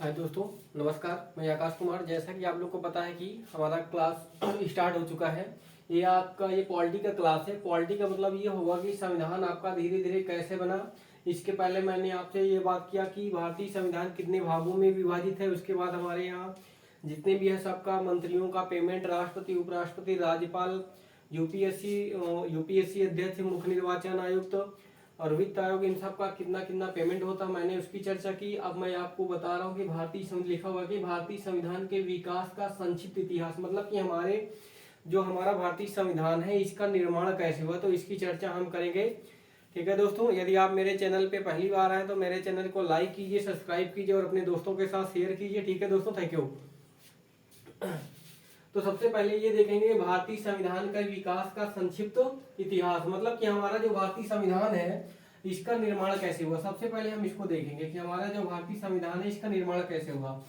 हाय दोस्तों, नमस्कार। मैं आकाश कुमार। जैसा कि आप लोग को पता है कि हमारा क्लास स्टार्ट हो चुका है। ये आपका पॉलिटी का क्लास है। पॉलिटी का मतलब ये होगा कि संविधान आपका धीरे धीरे कैसे बना। इसके पहले मैंने आपसे ये बात किया कि भारतीय संविधान कितने भागों में विभाजित है। उसके बाद हमारे यहाँ जितने भी है सबका मंत्रियों का पेमेंट, राष्ट्रपति, उपराष्ट्रपति, राज्यपाल, यूपीएससी अध्यक्ष, मुख्य निर्वाचन आयुक्त और वित्त आयोग, इन सब का कितना कितना पेमेंट होता, मैंने उसकी चर्चा की। अब मैं आपको बता रहा हूँ कि लिखा हुआ कि भारतीय संविधान के विकास का संक्षिप्त इतिहास, मतलब कि हमारा भारतीय संविधान है इसका निर्माण कैसे हुआ, तो इसकी चर्चा हम करेंगे। ठीक है दोस्तों, यदि आप मेरे चैनल पे पहली बार आए तो मेरे चैनल को लाइक कीजिए, सब्सक्राइब कीजिए और अपने दोस्तों के साथ शेयर कीजिए। ठीक है दोस्तों, थैंक यू। तो सबसे पहले ये देखेंगे भारतीय संविधान का विकास का संक्षिप्त इतिहास, मतलब कि हमारा जो भारतीय संविधान है इसका निर्माण कैसे हुआ। सबसे पहले हम इसको देखेंगे कि हमारा जो भारतीय संविधान है इसका निर्माण कैसे हुआ।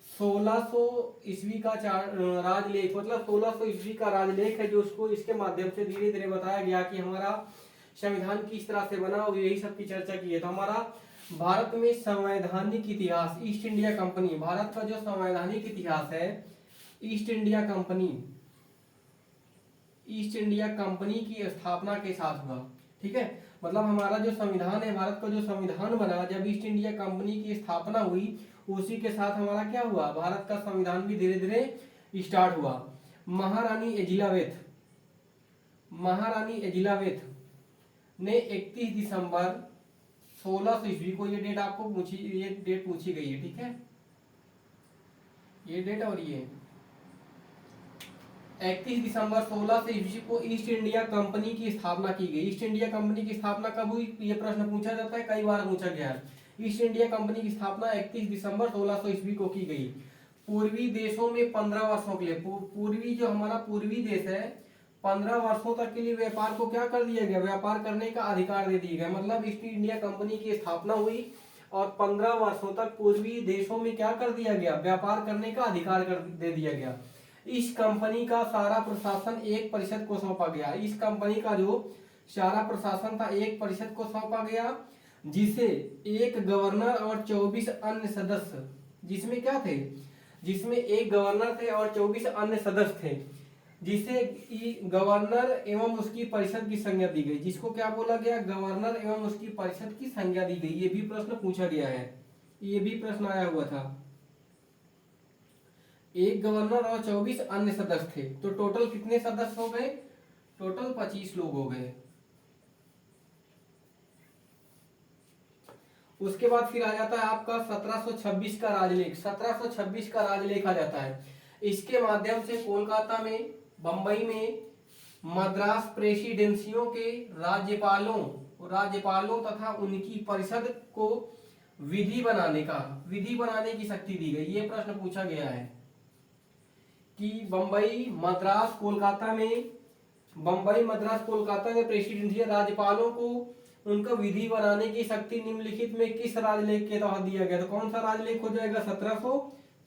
1600 ईस्वी का राजलेख, मतलब 1600 ईस्वी का राजलेख है जो उसको इसके माध्यम से धीरे धीरे बताया गया कि हमारा संविधान किस तरह से बना और यही सब की चर्चा की है। तो हमारा भारत में संवैधानिक इतिहास, ईस्ट इंडिया कंपनी, भारत का जो संवैधानिक इतिहास है ईस्ट इंडिया कंपनी की स्थापना के साथ हुआ। ठीक है, मतलब हमारा जो संविधान है, भारत का जो संविधान बना जब ईस्ट इंडिया कंपनी की स्थापना हुई, उसी के साथ हमारा क्या हुआ, भारत का संविधान भी धीरे धीरे स्टार्ट हुआ। महारानी एजिलावेथ ने 31 दिसंबर 1600 ईस्वी को, ये डेट पूछी गई है। ठीक है, ये डेट और ये 31 दिसंबर 1600 ईस्वी को ईस्ट इंडिया कंपनी की स्थापना की गई। ईस्ट इंडिया कंपनी की स्थापना कब हुई, ये प्रश्न पूछा जाता है, कई बार पूछा गया है। ईस्ट इंडिया कंपनी की स्थापना 31 दिसंबर 1600 ईस्वी को की गई। पूर्वी देशों में 15 वर्षों के लिए, पूर्वी जो हमारा पूर्वी देश है 15 वर्षों तक के लिए व्यापार को क्या कर दिया गया, व्यापार करने का अधिकार दे दिया गया। मतलब ईस्ट इंडिया कंपनी की स्थापना हुई और 15 वर्षों तक पूर्वी देशों में क्या कर दिया गया, व्यापार करने का अधिकार दे दिया गया। इस कंपनी का सारा प्रशासन एक परिषद को सौंपा गया। इस कंपनी का जो सारा प्रशासन था एक परिषद को सौंपा गया, जिसे एक गवर्नर और 24 अन्य सदस्य, जिसमें क्या थे, जिसमें एक गवर्नर थे और 24 अन्य सदस्य थे, जिसे गवर्नर एवं उसकी परिषद की संज्ञा दी गई। जिसको क्या बोला गया, गवर्नर एवं उसकी परिषद की संज्ञा दी गई। ये भी प्रश्न पूछा गया है, ये भी प्रश्न आया हुआ था। एक गवर्नर और 24 अन्य सदस्य थे, तो टोटल कितने सदस्य हो गए, टोटल 25 लोग हो गए। उसके बाद फिर आ जाता है आपका 1726 का राजलेख। 1726 का राजलेख आ जाता है। इसके माध्यम से कोलकाता में, बंबई में, मद्रास प्रेसिडेंसियों के राज्यपालों तथा उनकी परिषद को विधि बनाने की शक्ति दी गई। ये प्रश्न पूछा गया है कि बंबई मद्रास कोलकाता में प्रेसिडेंशियल राज्यपालों को उनका विधि बनाने की शक्ति निम्नलिखित में किस राजलेख के तहत दिया गया। तो कौन सा राजलेख हो जाएगा,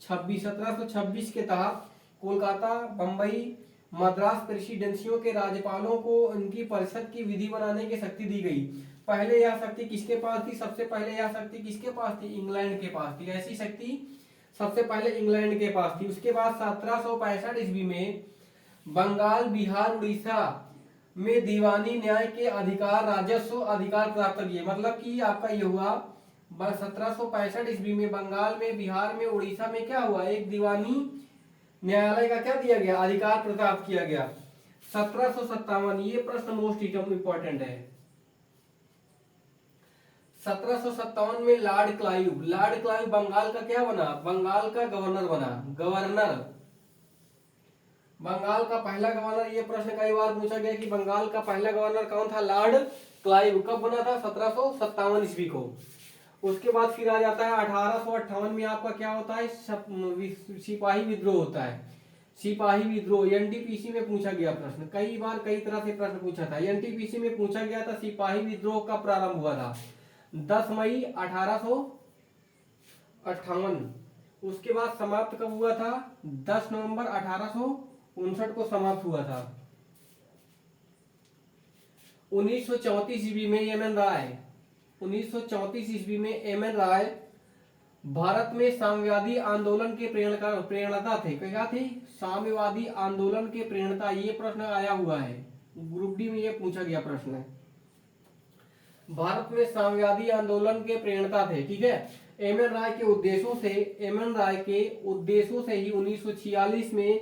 1726 के तहत कोलकाता, बंबई, मद्रास प्रेसिडेंसियों के राज्यपालों को उनकी परिषद की विधि बनाने की शक्ति दी गई। पहले यह शक्ति किसके पास थी, सबसे पहले यह शक्ति किसके पास थी, इंग्लैंड के पास थी। ऐसी शक्ति सबसे पहले इंग्लैंड के पास थी। उसके बाद 1765 ईस्वी में बंगाल, बिहार, उड़ीसा में दीवानी न्याय के अधिकार, राजस्व अधिकार प्राप्त किए। मतलब कि आपका ये हुआ 1765 ईस्वी में बंगाल में, बिहार में, उड़ीसा में क्या हुआ, एक दीवानी न्यायालय का क्या दिया गया, अधिकार प्राप्त किया गया। 1757, ये प्रश्न मोस्ट इंपॉर्टेंट है। 1757 में लॉर्ड क्लाइव बंगाल का क्या बना, बंगाल का गवर्नर बना। बंगाल का पहला गवर्नर, ये प्रश्न कई बार पूछा गया कि बंगाल का पहला गवर्नर कौन था, लॉर्ड क्लाइव। कब बना था, 1757 ईस्वी को। उसके बाद फिर आ जाता है 1858 में आपका क्या होता है, सिपाही विद्रोह होता है। सिपाही विद्रोह एनटीपीसी में पूछा गया प्रश्न, कई बार कई तरह से प्रश्न पूछा था। एनटीपीसी में पूछा गया था सिपाही विद्रोह कब प्रारंभ हुआ था, 10 मई 1858। उसके बाद समाप्त कब हुआ था, 10 नवंबर 1859 को समाप्त हुआ था। 1934 ईस्वी में एम एन राय भारत में साम्यवादी आंदोलन के प्रेरणता थे। क्या थे? साम्यवादी आंदोलन के प्रेरणता। ये प्रश्न आया हुआ है, ग्रुप डी में ये पूछा गया प्रश्न है। भारत में साम्यवादी आंदोलन के प्रेरणता थे। ठीक है। एम एन राय के उद्देश्यों से ही 1946 में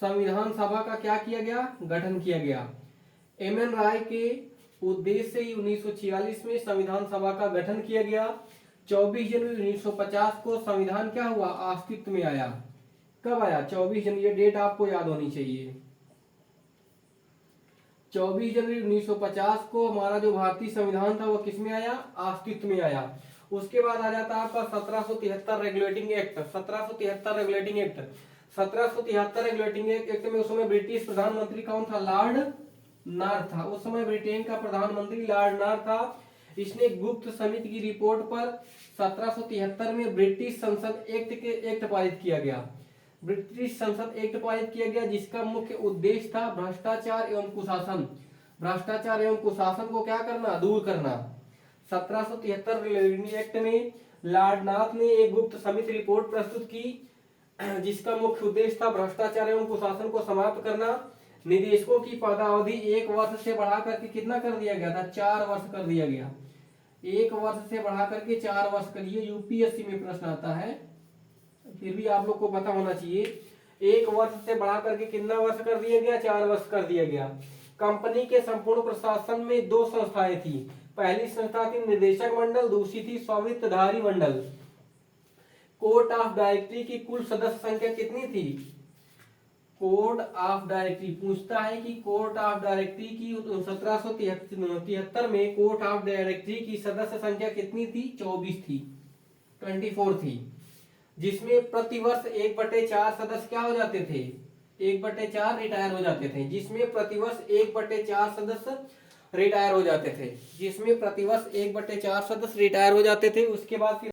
संविधान सभा का क्या किया गया? गठन किया गया। एम एन राय के उद्देश्य से ही 1946 में संविधान सभा का गठन किया गया। 24 जनवरी 1950 को संविधान क्या हुआ? अस्तित्व में आया। कब आया? 24 जनवरी। ये डेट आपको याद होनी चाहिए। 24 जनवरी 1950 को हमारा जो भारतीय संविधान था वो किस में आया? अस्तित्व में आया। उसके बाद आ जाता है आपका 1773 regulating act. 1773 regulating act. 1773 regulating act में उस समय ब्रिटिश प्रधानमंत्री कौन था? लॉर्ड नार्थ था। उस समय ब्रिटेन का प्रधानमंत्री लॉर्ड नार्थ था। इसने गुप्त समिति की रिपोर्ट पर 1773 में ब्रिटिश संसद एक्ट पारित किया गया। ब्रिटिश संसद एक्ट पारित किया गया जिसका मुख्य उद्देश्य था भ्रष्टाचार एवं कुशासन। भ्रष्टाचार एवं कुशासन को क्या करना? दूर करना। 1773 एक्ट में लॉर्ड नार्थ ने एक गुप्त समिति रिपोर्ट प्रस्तुत की जिसका मुख्य उद्देश्य था भ्रष्टाचार एवं कुशासन को समाप्त करना। निदेशकों की पदावधि 1 वर्ष से बढ़ा करके कितना कर दिया गया था? 4 वर्ष कर दिया गया। 1 वर्ष से बढ़ा करके 4 वर्ष कर दिए। यूपीएससी में प्रश्न आता है, फिर भी आप लोग को पता होना चाहिए। 1 वर्ष से बढ़ा करके कितना वर्ष कर दिया गया? 4 वर्ष कर दिया गया। कंपनी के संपूर्ण प्रशासन में 2 संस्थाएं थी। पहली संस्था थी निदेशक मंडल, दूसरी थी स्वामित्वधारी मंडल। कोर्ट ऑफ डायरेक्टरी की कुल सदस्य संख्या कितनी थी? कोड ऑफ डायरेक्टरी पूछता है कि कोर्ट ऑफ डायरेक्टरी की 1773 में कोर्ट ऑफ डायरेक्टरी की सदस्य संख्या कितनी थी? 24 थी, 24 थी, जिसमें प्रतिवर्ष 1/4 सदस्य क्या हो जाते थे? 1/4 रिटायर हो जाते थे। जिसमें प्रतिवर्ष 1/4 सदस्य रिटायर हो जाते थे। उसके बाद फिर